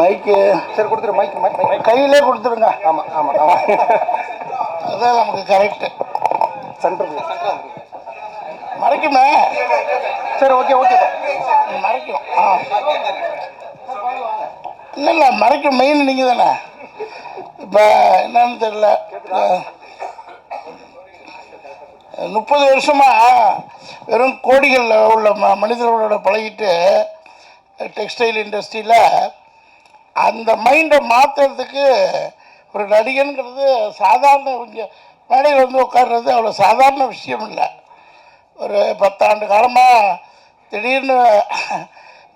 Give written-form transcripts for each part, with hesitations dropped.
மைக்கு சரி கொடுத்துரு, மைக் கையிலே கொடுத்துருங்க. ஆமாம் ஆமாம் ஆமாம், அதுதான் நமக்கு கரெக்டு. சென்டர் மறைக்குமே. சரி, ஓகே ஓகே, மறைக்கும். இல்லை இல்லை, மறைக்கும். மெயின் நீங்கள் தானே. இப்போ என்னன்னு தெரியல, 30 வருஷமாக வெறும் கோடிகளில் உள்ள மனிதர்களோட பழகிட்டு டெக்ஸ்டைல் இண்டஸ்ட்ரியில் அந்த மைண்டை மாற்றுறதுக்கு ஒரு நடிகனுங்கிறது சாதாரண, கொஞ்சம் மேடையில் வந்து உட்கார்றது அவ்வளோ சாதாரண விஷயம் இல்லை. ஒரு 10 ஆண்டு காலமாக திடீர்னு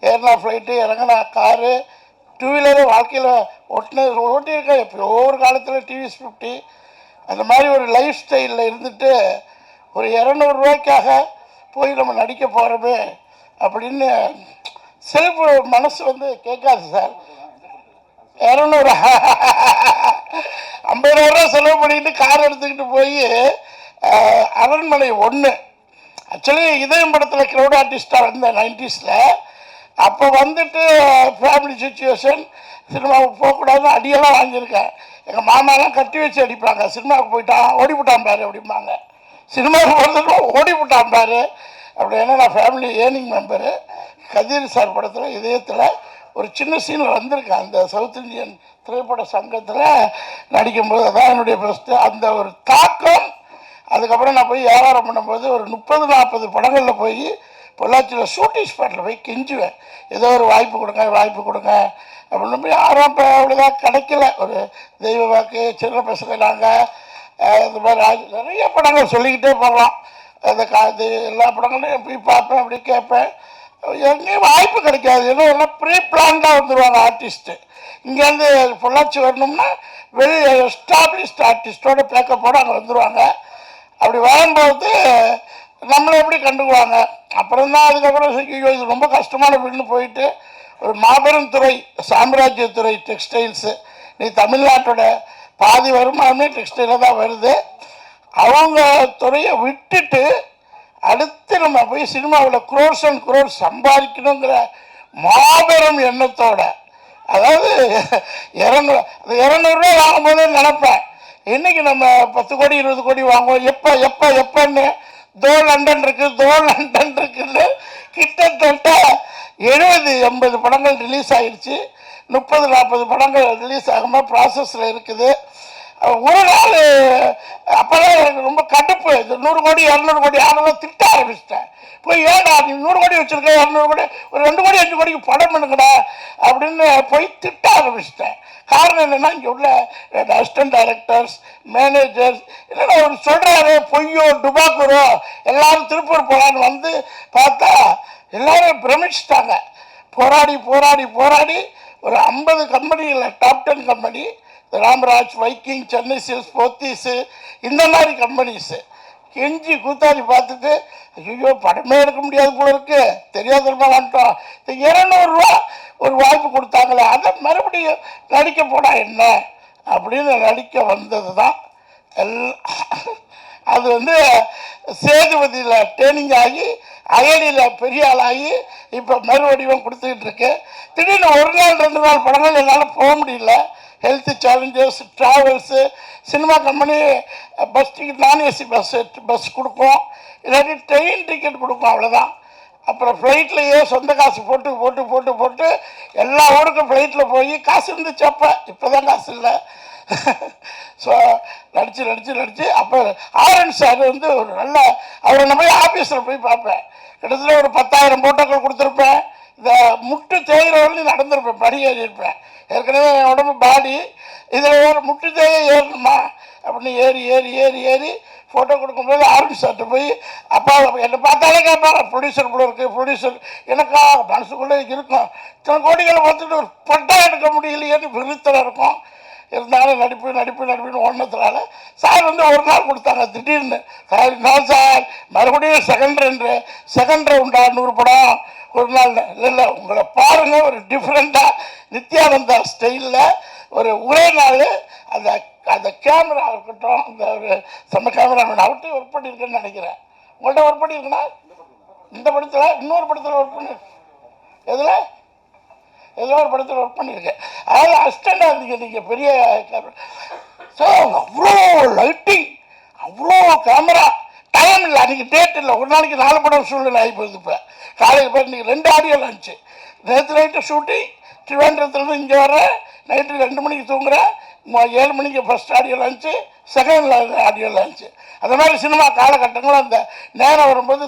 ஏறினா ஃப்ளைட்டு, இறங்கினா காரு, 2 வீலரு வாழ்க்கையில் ஓட்டியிருக்கேன். எப்போ ஒவ்வொரு காலத்தில் டிவிஎஸ் 50 அந்த மாதிரி ஒரு லைஃப் ஸ்டைலில் இருந்துட்டு ஒரு 200 ரூபாய்க்காக போய் நம்ம நடிக்க போகிறோமே அப்படின்னு செல்ஃப் மனசு வந்து கேட்காது சார். 200 50,000 ரூபா செலவு பண்ணிட்டு கார் எடுத்துக்கிட்டு போய் அரண்மனை 1, ஆக்சுவலி இதயம் படத்தில் க்ரௌட் ஆர்டிஸ்டாக இருந்தேன் 90ஸ்ல. அப்போ வந்துட்டு ஃபேமிலி சுச்சுவேஷன், சினிமாவுக்கு போகக்கூடாதுன்னு அடியெல்லாம் வாங்கியிருக்கேன். எங்கள் மாமாலாம் கட்டி வச்சு அடிப்பாங்க. சினிமாவுக்கு போயிட்டான், ஓடிவிட்டான் பாரு அப்படிம்பாங்க. சினிமாவுக்கு போகிறதுக்கு ஓடிவிட்டான் பாரு அப்படி. ஏன்னா நான் ஃபேமிலி ஏர்னிங் மெம்பரு. கதிர் சார் படத்தில் இதயத்தில் ஒரு சின்ன சீனில் வந்திருக்கேன். அந்த சவுத் இந்தியன் திரைப்பட சங்கத்தில் நடிக்கும்போது அதான் என்னுடைய ஃபஸ்ட்டு அந்த ஒரு தாக்கம். அதுக்கப்புறம் நான் போய் வியாபாரம் பண்ணும்போது ஒரு 30-40 படங்களில் போய் பொள்ளாச்சியில் ஷூட்டிங் ஸ்பாட்டில் போய் கெஞ்சுவேன், ஏதோ ஒரு வாய்ப்பு கொடுங்க அப்படின்னு. போய் யாரும் இப்போ அவ்வளோதான் கிடைக்கல. ஒரு தெய்வ வாக்கு, சின்ன பசங்க நாங்கள், இந்த மாதிரி நிறைய படங்கள் சொல்லிக்கிட்டே போகலாம். அந்த எல்லா படங்களையும் போய் பார்ப்பேன், அப்படி கேட்பேன். எங்கேயும் வாய்ப்பு கிடைக்காது. ஏதோ எல்லாம் ப்ரீ பிளான்டாக வந்துடுவாங்க ஆர்டிஸ்ட்டு. இங்கேருந்து பொள்ளாச்சி வரணும்னா வெளி எஸ்டாப்ளிஷ்ட் ஆர்டிஸ்டோட பேக்கப்போடு அங்கே வந்துடுவாங்க. அப்படி வரும்போது நம்மளை எப்படி கண்டுக்குவாங்க. அப்புறம் தான் அதுக்கப்புறம் இது ரொம்ப கஷ்டமான வீடுன்னு போயிட்டு ஒரு மாபெரும் துறை, சாம்ராஜ்யத்துறை டெக்ஸ்டைல்ஸு. நீ தமிழ்நாட்டோட பாதி வருமானமே டெக்ஸ்டைலில் தான் வருது. அவங்க துறையை விட்டுட்டு அடுத்து நம்ம போய் சினிமாவில் குரோர்ஸ் அண்ட் குரோர்ஸ் சம்பாதிக்கணுங்கிற மாபெரும் எண்ணத்தோட, அதாவது 200 ரூபா வாங்கும்போதே நினைப்பேன், இன்றைக்கி நம்ம 10 கோடி 20 கோடி வாங்குவோம். எப்போன்னு லண்டன் இருக்குன்னு கிட்டத்தட்ட 70-80 படங்கள் ரிலீஸ் ஆகிடுச்சு. 30-40 படங்கள் ரிலீஸ் ஆகாமல் ப்ராசஸில் இருக்குது. ஒரு நாள் அப்போதான் எனக்கு ரொம்ப கடுப்பு. 100 கோடி 200 கோடி ஆனதான் திட்ட ஆரம்பிச்சிட்டேன். போய் ஏடா நீ 100 கோடி வச்சுருக்க, 200 கோடி, ஒரு 2 கோடி 5 கோடிக்கு படம் பண்ணுங்கடா அப்படின்னு போய் திட்ட ஆரம்பிச்சிட்டேன். காரணம் என்னென்னா, இங்கே உள்ள அசிஸ்டன்ட் டைரக்டர்ஸ், மேனேஜர்ஸ் என்னென்னா ஒரு சொல்கிறாரு பொய்யோ டுபாக்குறோ எல்லோரும் திருப்பூர் போகலான்னு வந்து பார்த்தா எல்லோரும் பிரமிச்சிட்டாங்க. போராடி ஒரு 50 கம்பெனியில் top 10 company, Ramraj, Viking, Chennai silks, Pothys, இந்த மாதிரி கம்பெனிஸு கெஞ்சி கூத்தாடி பார்த்துட்டு ஐயோ படமே எடுக்க முடியாது போல இருக்கு, தெரியாதமா வந்துட்டோம். 200 ரூபா ஒரு வாய்ப்பு கொடுத்தாங்களே, அதை மறுபடியும் நடிக்க போனா என்ன அப்படின்னு நடிக்க வந்தது தான் அது வந்து சேதுபதியில் ட்ரெயினிங் ஆகி அயலியில் பெரிய ஆளாகி இப்போ மறுவடிவம் கொடுத்துக்கிட்டு இருக்கு. திடீர்னு 1 நாள் 2 நாள் படங்கள் என்னால் போக முடியல. Health challenges, travels, cinema company bus ticket, நான் ஏசி பஸ் கொடுக்கும், இல்லாட்டி ட்ரெயின் டிக்கெட் கொடுக்கும், அவ்வளோதான். அப்புறம் ஃப்ளைட்லேயே சொந்த காசு போட்டு எல்லா ஊருக்கும் ஃப்ளைட்டில் போய் காசு இருந்துச்சு அப்போ. இப்போ தான் காசு இல்லை. ஸோ நடித்து அப்போ ஆரன் சார் வந்து ஒரு நல்ல, அவரை நம்ம போய் ஆஃபீஸில் போய் பார்ப்பேன். கிட்டத்தட்ட ஒரு 10,000 போட்டோக்கள் கொடுத்துருப்பேன். இந்த முட்டு தேய்கிறவர்கள் நடந்திருப்பேன், படி ஏறியிருப்பேன். ஏற்கனவே என் உடம்பு பாடி, இதில் ஒரு முட்டு தேய ஏறணுமா அப்படின்னு ஏறி ஃபோட்டோ கொடுக்கும்போது ஆரம்பி சார்ட்ட போய் அப்பா என்னை பார்த்தாலே கேட்பாங்க, ப்ரொடியூசர் கூட இருக்குது, ப்ரொடியூசர் எனக்கா மனசுக்குள்ளே இருக்கும். இத்தனை கோடிகளை பார்த்துட்டு ஒரு பட்டம் எடுக்க முடியலையேன்னு விருத்தம் இருக்கும். இருந்தாலும் நடிப்புன்னு ஒன்றதுனால சார் வந்து 1 நாள் கொடுத்தாங்க. திடீர்னு சார் நான் சார் மறுபடியும் செகண்ட் ரவுண்டா 100 படம் 1 நாள் இல்லை உங்களை பாருங்கள், ஒரு டிஃப்ரெண்ட்டாக நித்யானந்தா ஸ்டைலில் ஒரே நாள் அந்த கேமரா இருக்கட்டும், அந்த ஒரு செம்ம கேமராமேன் அவர்கிட்ட ஒர்க் பண்ணியிருக்கேன்னு நினைக்கிறேன். உங்கள்கிட்ட ஒர்க் பண்ணியிருக்கேன்னா இந்த படத்தில் இன்னொரு படத்தில் ஒர்க் பண்ணி எதில் ஏதோ ஒரு படத்தில் ஒர்க் பண்ணியிருக்கேன். அதாவது அசிஸ்டண்டாக இருந்தீங்க நீங்கள் பெரிய. ஸோ அவ்வளோ லைட்டிங், அவ்வளோ கேமரா, டைம் இல்லை, அன்றைக்கி டேட் இல்லை. ஒரு நாளைக்கு 4 படம் சூழ்நிலை ஆகி போகுது. இப்போ காலையில் போய் இன்றைக்கி 2 ஆடியோ லான்ச்சு. நேற்று நைட்டு ஷூட்டிங், திருவேண்டத்துலேருந்து இங்கே வரேன், நைட்டு 2 மணிக்கு தூங்குறேன், 7 மணிக்கு first audio launch, second audio launch. அந்த மாதிரி சினிமா காலகட்டங்களும் அந்த நேரம் வரும்போது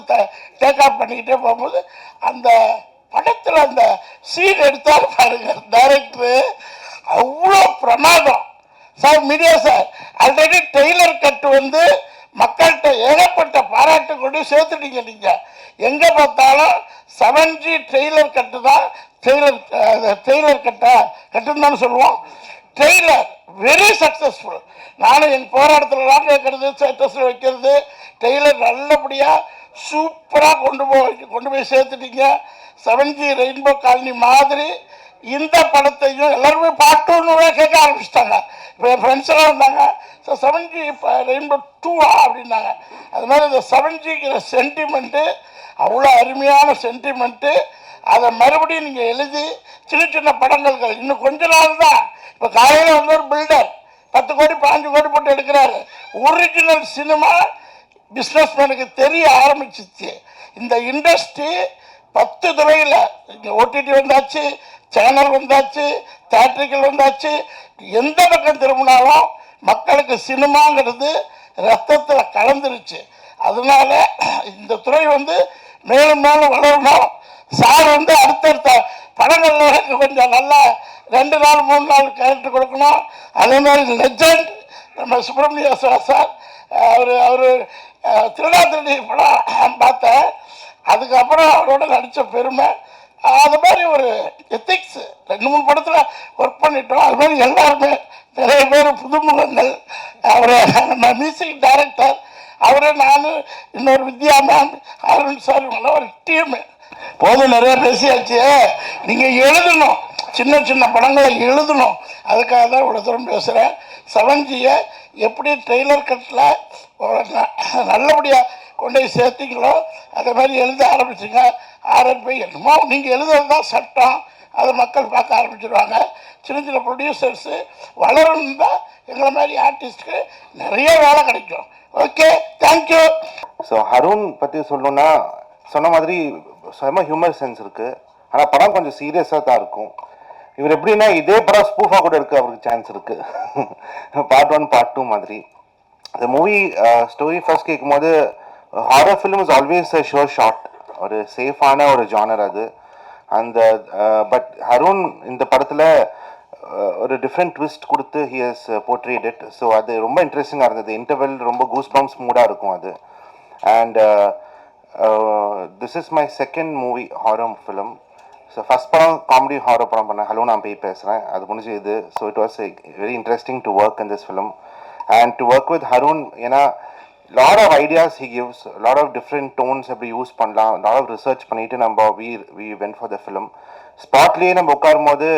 டேக் ஆஃப் பண்ணிக்கிட்டே போகும்போது அந்த படத்தில் அந்த சீன் எடுத்தாலும் பாருங்க, டைரக்டரு அவ்வளோ பிரமாதம். Sir media sir already tailor கட்டு வந்து மக்கள்கிட்ட ஏகப்பட்ட பாராட்டு கொண்டு சேர்த்துட்டீங்க. நீங்கள் எங்கே பார்த்தாலும் 7G ட்ரெய்லர் கட்டு தான், ட்ரெய்லர் கட்டுன்னு தானே சொல்லுவோம். Trailer very successful. நானும் என் போராட்டத்துலலாம் கேட்கறது, ஸ்டேட்டஸில் வைக்கிறது, டெய்லர் நல்லபடியாக சூப்பராக கொண்டு போய் சேர்த்துட்டீங்க. 7G ரெயின்போ காலனி மாதிரி இந்த படத்தையும் எல்லாருமே பாட்டுன்னு கேட்க ஆரம்பிச்சிட்டாங்க. இப்போ என் ஃப்ரெண்ட்ஸ் எல்லாம் வந்தாங்க, ஸோ 7G இப்போ ரெயின்போ 2 அப்படின்னாங்க. அது மாதிரி இந்த 7Gங்கிற சென்டிமெண்ட்டு அவ்வளோ அருமையான சென்டிமெண்ட்டு. அதை மறுபடியும் நீங்கள் எழுதி சின்ன சின்ன படங்கள் இன்னும் கொஞ்ச நாள் தான். இப்போ காலையில் வந்து ஒரு பில்டர் 10 கோடி 15 கோடி போட்டு எடுக்கிறாரு. ஒரிஜினல் சினிமா பிஸ்னஸ்மேனுக்கு தெரிய ஆரம்பிச்சிச்சு. இந்த இண்டஸ்ட்ரி 10 துறையில் இங்கே ஓடிடி வந்தாச்சு, சேனல் வந்தாச்சு, தேட்டரிக்கல் வந்தாச்சு. எந்த பக்கம் திரும்பினாலும் மக்களுக்கு சினிமாங்கிறது ரத்தத்தில் கலந்துருச்சு. அதனால இந்த துறை வந்து மேலும் மேலும் வளரணும். சார் வந்து அடுத்தடுத்த படங்களில் கொஞ்சம் நல்லா 2 நாள் 3 நாள் கேரக்டர் கொடுக்கணும். அதே மாதிரி லெஜண்ட் நம்ம சுப்பிரமணிய சார், அவர் திருடா திருடி படம் பார்த்தேன். அதுக்கப்புறம் அவரோட நடித்த பெருமை. அது மாதிரி ஒரு எத்திக்ஸ் 2-3 படத்தில் ஒர்க் பண்ணிட்டோம். அது மாதிரி எல்லாருமே நிறைய பேர் புதுமுகங்கள். அவர் நம்ம மியூசிக் டைரக்டர், அவரை நான், இன்னொரு வித்யா மேம், அருண் சார், இவங்கெல்லாம் ஒரு டீமு. போதும், நிறைய பேசியாச்சு. நீங்கள் எழுதணும், சின்ன சின்ன படங்களை எழுதணும். அதுக்காக தான் இவ்வளோ தூரம் பேசுகிறேன். 7Gயை எப்படி ட்ரெய்லர் கட்டில் நல்லபடியாக கொண்டு போய் சேர்த்திங்களோ அதே மாதிரி எழுத ஆரம்பிச்சுங்க. ஆரம்பி என்னமோ நீங்கள் எழுதுறது தான் சட்டம், அதை மக்கள் பார்க்க ஆரம்பிச்சிடுவாங்க. சின்ன சின்ன ப்ரொடியூசர்ஸு வளரணும் தான் எங்களை மாதிரி ஆர்டிஸ்ட்டுக்கு நிறைய வேலை கிடைக்கும். Okay, thank you. ஸோ ஹருண் பற்றி சொல்லணுன்னா, சொன்ன மாதிரி செம்ம ஹியூமர் சென்ஸ் இருக்குது. ஆனால் படம் கொஞ்சம் சீரியஸாக தான் இருக்கும். இவர் எப்படின்னா இதே படம் ஸ்பூஃபாக கூட இருக்க அவருக்கு சான்ஸ் இருக்குது. பார்ட் 1 பார்ட் 2 மாதிரி. இந்த மூவி ஸ்டோரி ஃபர்ஸ்ட் கேட்கும் போது horror film is always a sure shot, ஒரு சேஃபான ஒரு ஜானர் அது. அந்த பட் ஹருண் இந்த படத்தில் ஒரு டிஃப்ரெண்ட் ட்விஸ்ட் கொடுத்து he has portrayed it. So அது ரொம்ப இன்ட்ரெஸ்டிங்காக இருந்தது. இன்டர்வெல் ரொம்ப கூஸ் பம்ப்ஸ் மூடாக இருக்கும் அது. And this is my second movie horror film. So first படம் காமெடி ஹாரர் படம் பண்ணேன், ஹலோ நான் போய் பேசுகிறேன், அது முடிஞ்சு இது. So it was very interesting to work in this film and to work with Harun. ஏன்னா lot of ideas he gives, lot of different tones எப்படி யூஸ் பண்ணலாம், lot of research பண்ணிட்டு நம்ம we went for the film. ஸ்பாட்லேயே நம்ம உட்காரும் போது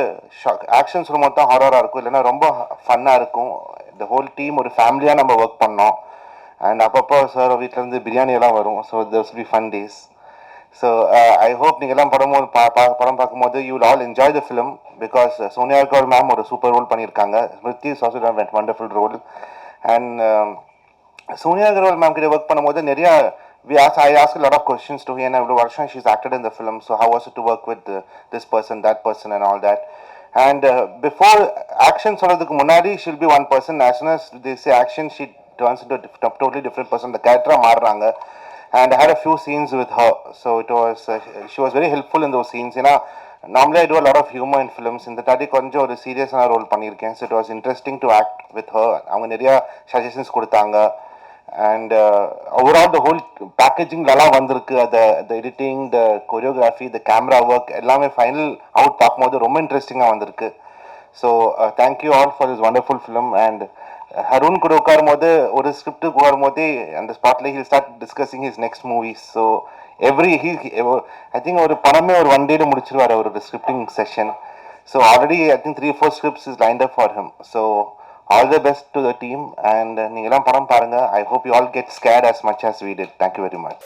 actions மொத்தம் ஹாரராக இருக்கும், இல்லைன்னா ரொம்ப ஃபன்னாக இருக்கும். இந்த ஹோல் டீம் ஒரு ஃபேமிலியாக நம்ம ஒர்க் பண்ணோம். அண்ட் அப்பப்போ சார் வீட்டிலேருந்து பிரியாணி எல்லாம் வரும். So those will be fun days. So I hope நீங்கள் எல்லாம் படம் பார்க்கும்போது you will all enjoy the film because Sonia Kaur ma'am ஒரு சூப்பர் ரோல் பண்ணியிருக்காங்க. Smriti is also done wonderful role. And Sonia Agarwal ma'am கிட்ட ஒர்க் பண்ணும்போது நிறைய I asked a lot of questions to her, and every version she's acted in the film. So how was it to work with this person, that person, and all that? And before action, சொல்றதுக்கு முன்னாடி she'll be one person. As soon as they say action, she turns into a totally different person. The character மாறுறாங்க. And I had a few scenes with her. So it was she was very helpful in those scenes. Normally I do a lot of humor in films. இந்த தாடி கொஞ்சம் ஒரு சீரியஸான role பண்ணியிருக்கேன். So it was interesting to act with her. அவங்க நிறைய suggestions கொடுத்தாங்க. And overall the whole packaging lala vandirukku, the editing, the choreography, the camera work ellame final out paakumbodhu romba interesting ah vandirukku. So thank you all for this wonderful film. And Harun kuda ukarumbodhu oru script ukarumbodhu and the spotlight he'll start discussing his next movies. So I think oru padame oru one day la mudichiruvaru oru scripting session. So already I think 3-4 scripts is lined up for him. So all the best to the team, and நீங்க எல்லாம் படம் பாருங்க. I hope you all get scared as much as we did. Thank you very much.